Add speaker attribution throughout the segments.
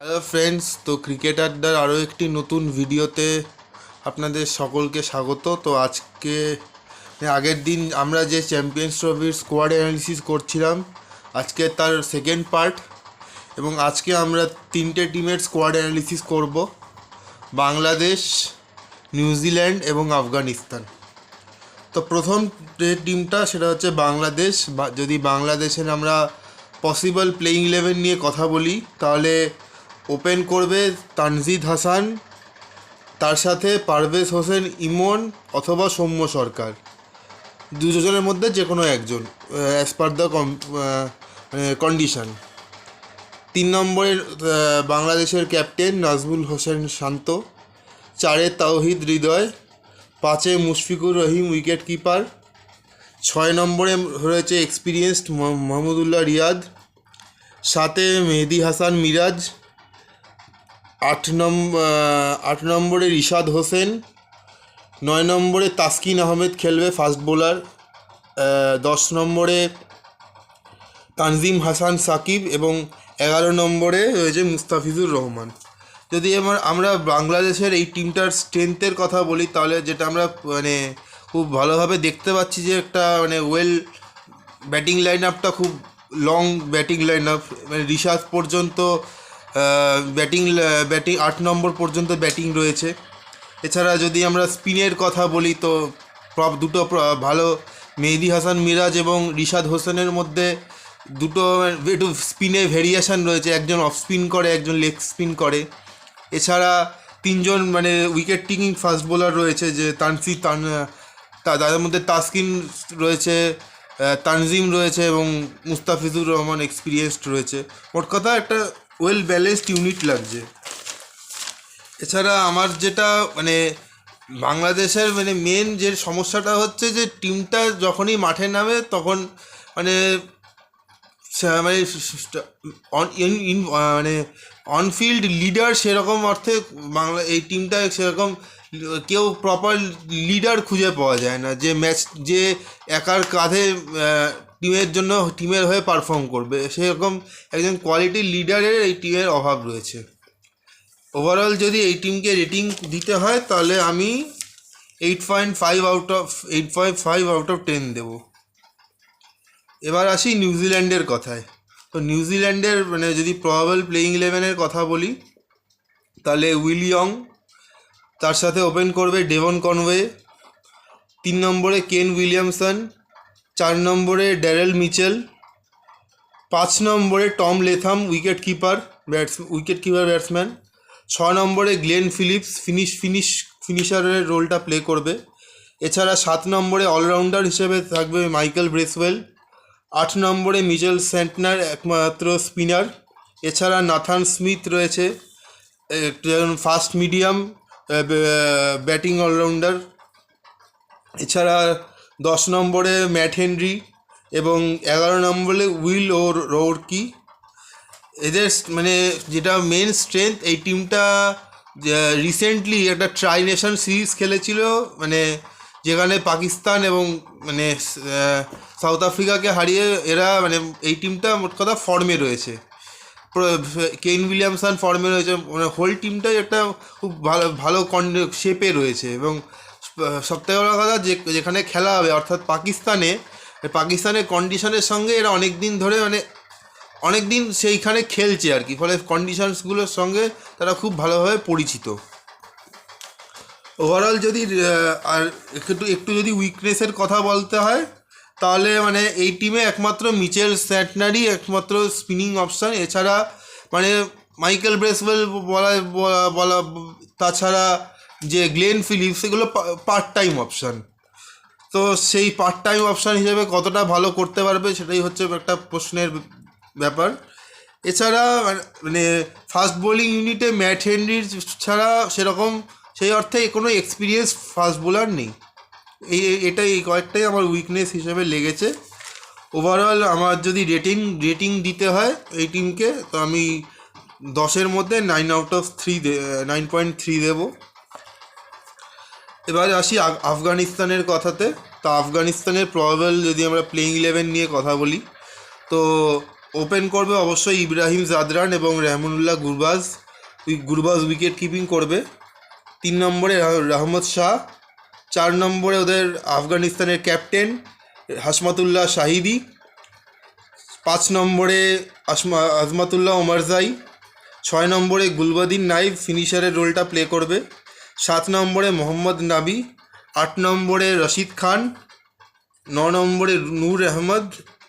Speaker 1: Hello friends, তো cricket আড্ডার আরও একটি নতুন ভিডিওতে আপনাদের সকলকে স্বাগত। তো আজকে আগের দিন আমরা যে চ্যাম্পিয়ন্স ট্রফির স্কোয়াড অ্যানালিসিস করছিলাম, আজকে তার সেকেন্ড পার্ট। এবং আজকে আমরা তিনটে টিমের স্কোয়াড অ্যানালিসিস করব: বাংলাদেশ, নিউজিল্যান্ড এবং আফগানিস্তান। তো প্রথম যে টিমটা সেটা হচ্ছে বাংলাদেশ। যদি বাংলাদেশের আমরা পসিবল প্লেইং ইলেভেন নিয়ে কথা বলি, তাহলে ওপেন করবে তানজিদ হাসান, তার সাথে পারভেজ হোসেন ইমন অথবা সৌম্য সরকার। দুজনের মধ্যে যে কোনো একজন, অ্যাজ পার দ্য কন্ডিশন। 3 নম্বরে বাংলাদেশের ক্যাপ্টেন নাজমুল হোসেন শান্ত, 4-এ তাওহিদ হৃদয়, 5-এ মুশফিকুর রহিম উইকেট কিপার, 6 নম্বরে রয়েছে এক্সপিরিয়েন্সড মাহমুদুল্লাহ রিয়াদ, 7-এ মেহেদি হাসান মিরাজ, 8 নম্বরে রিশাদ হোসেন, 9 নম্বরে তাসকিন আহমেদ খেলবে ফাস্ট বোলার, 10 নম্বরে তানজিম হাসান সাকিব এবং 11 নম্বরে রয়েছে মুস্তাফিজুর রহমান। যদি আমরা বাংলাদেশের এই টিমটার স্ট্রেংথের কথা বলি, তাহলে যেটা আমরা খুব ভালোভাবে দেখতে পাচ্ছি যে একটা ব্যাটিং লাইন আপটা খুব long batting line up, Rishad পর্যন্ত ব্যাটিং 8 নম্বর পর্যন্ত ব্যাটিং রয়েছে। এছাড়া যদি আমরা স্পিনের কথা বলি, তো দুটো ভালো মেহেদি হাসান মিরাজ এবং রিশাদ হোসেনের মধ্যে দুটো একটু স্পিনে ভেরিয়েশান রয়েছে, একজন অফ স্পিন করে, একজন লেগ স্পিন করে। এছাড়া 3জন উইকেট টেকিং ফাস্ট বোলার রয়েছে, যে তাদের মধ্যে তাসকিন রয়েছে, তানজিম রয়েছে এবং মুস্তাফিজুর রহমান এক্সপিরিয়েন্সড রয়েছে। মোট কথা একটা ওয়েল ব্যালেন্সড ইউনিট লাগছে। এছাড়া আমার যেটা বাংলাদেশের মেন যে সমস্যাটা হচ্ছে যে টিমটা যখনই মাঠে নামে তখন অনফিল্ড লিডার সেরকম অর্থে এই টিমটা সেরকম কেউ প্রপার লিডার খুঁজে পাওয়া যায় না, যে একার কাঁধে টিমের হয়ে পারফর্ম করবে। সেরকম একজন কোয়ালিটি লিডারের এই টিমের অভাব রয়েছে। ওভারঅল যদি এই টিমকে রেটিং দিতে হয়, তাহলে আমি 8.5 আউট অফ 10 দেবো। এবার আসি নিউজিল্যান্ডের কথায়। তো নিউজিল্যান্ডের যদি প্রবাবল প্লেইং ইলেভেনের কথা বলি, তাহলে উইল ইয়ং, তার সাথে ওপেন করবে ডেভন কনওয়ে, 3 নম্বরে কেন উইলিয়ামসন, 4 নম্বরে ড্যারেল মিচেল, 5 নম্বরে Tom Latham wicket keeper batsman, 6 নম্বরে গ্লেন ফিলিপস ফিনিশারের রোলটা প্লে করবে। এছাড়া 7 নম্বরে অলরাউন্ডার হিসেবে থাকবে মাইকেল ব্রেসওয়েল, 8 নম্বরে মিচেল স্যান্টনার একমাত্র স্পিনার। এছাড়া নাথান স্মিথ রয়েছে, ফাস্ট মিডিয়াম ব্যাটিং অলরাউন্ডার। এছাড়া 10 নম্বরে ম্যাট হেনরি এবং 11 নম্বরে উইল ও রোরকি। এদের যেটা মেন স্ট্রেংথ, এই টিমটা রিসেন্টলি একটা ট্রাই নেশন সিরিজ খেলেছিল, যেখানে পাকিস্তান এবং সাউথ আফ্রিকাকে হারিয়ে এরা এই টিমটা মোট কথা ফর্মে রয়েছে। কেন উইলিয়ামসন ফর্মে রয়েছে, হোল টিমটাই একটা খুব ভালো শেপে রয়েছে। এবং সবথেকে বড় কথা, যেখানে খেলা হবে অর্থাৎ পাকিস্তানের কন্ডিশনের সঙ্গে এরা অনেক দিন সেইখানে খেলছে আর কি, ফলে কন্ডিশনসগুলোর সঙ্গে তারা খুব ভালোভাবে পরিচিত। ওভারঅল যদি আর একটু যদি উইকনেসের কথা বলতে হয়, তাহলে এই টিমে একমাত্র মিচেল স্যান্টনারই একমাত্র স্পিনিং অপশান। এছাড়া মাইকেল ব্রেসওয়েল বলা তাছাড়া যে গ্লেন ফিলিপস, এগুলো পার্ট টাইম অপশান। তো সেই পার্ট টাইম অপশান হিসেবে কতটা ভালো করতে পারবে, সেটাই হচ্ছে একটা প্রশ্নের ব্যাপার। এছাড়া ফাস্ট বোলিং ইউনিটে ম্যাট হেনরির ছাড়া সেরকম সেই অর্থে কোনো এক্সপিরিয়েন্স ফাস্ট বোলার নেই। এই কয়েকটাই আমার উইকনেস হিসেবে লেগেছে। ওভারঅল আমার যদি রেটিং দিতে হয় এই টিমকে, তো আমি 10-এর মধ্যে 9.3 দেবো। এবার আসি আফগানিস্তানের কথাতে। তো আফগানিস্তানের প্রবাবল যদি আমরা প্লেইং ইলেভেন নিয়ে কথা বলি, তো ওপেন করবে অবশ্যই ইব্রাহিম জাদরান এবং রেহমানুল্লাহ গুরবাজ উইকেট কিপিং করবে। 3 নম্বরে রহমত শাহ। 4 নম্বরে ওদের আফগানিস্তানের ক্যাপ্টেন হাশমাতুল্লাহ শাহিদি। 5 নম্বরে আজমাতুল্লাহ ওমরজাই। 6 নম্বরে গুলবদিন নাইব ফিনিশারের রোলটা প্লে করবে। 7 নম্বরে মোহাম্মদ নাবি। 8 নম্বরে রশিদ খান। 9 নম্বরে নূর আহমদ।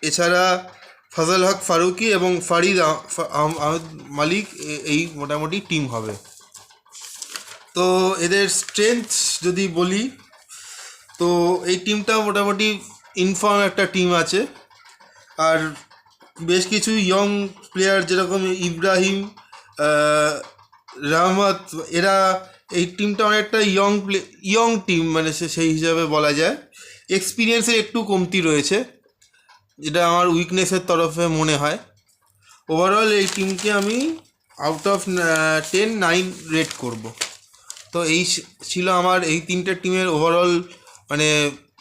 Speaker 1: এছাড়া ফজল হক ফারুকি এবং ফারিদ আহমদ মালিক, এই মোটামুটি টিম হবে। তো এদের স্ট্রেংথ যদি বলি, তো এই টিমটা মোটামুটি ইনফর্ম একটা টিম আছে। আর বেশ কিছু ইয়ং প্লেয়ার যেরকম ইব্রাহিম, রহমত, এরা এই টিমটা অনেকটা ইয়ং টিম, মানে সেই হিসাবে বলা যায়। এক্সপিরিয়েন্সের একটু কমতি রয়েছে, যেটা আমার উইকনেসের তরফে মনে হয়। ওভারঅল এই টিমকে আমি আউট অফ 10 9 রেট করব। তো এই ছিল আমার এই 3টে টিমের ওভারঅল মানে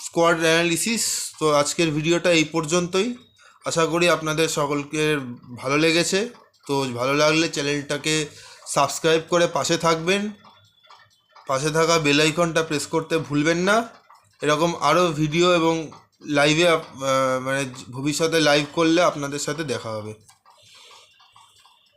Speaker 1: স্কোয়াড অ্যানালিসিস। তো আজকের ভিডিওটা এই পর্যন্তই। আশা করি আপনাদের সকলকে ভালো লেগেছে। তো ভালো লাগলে চ্যানেলটাকে সাবস্ক্রাইব করে পাশে থাকবেন। পাশে থাকা বেল আইকনটা প্রেস করতে ভুলবেন না। এরকম আরও ভিডিও এবং লাইভে মানে ভবিষ্যতে লাইভ করলে আপনাদের সাথে দেখা হবে।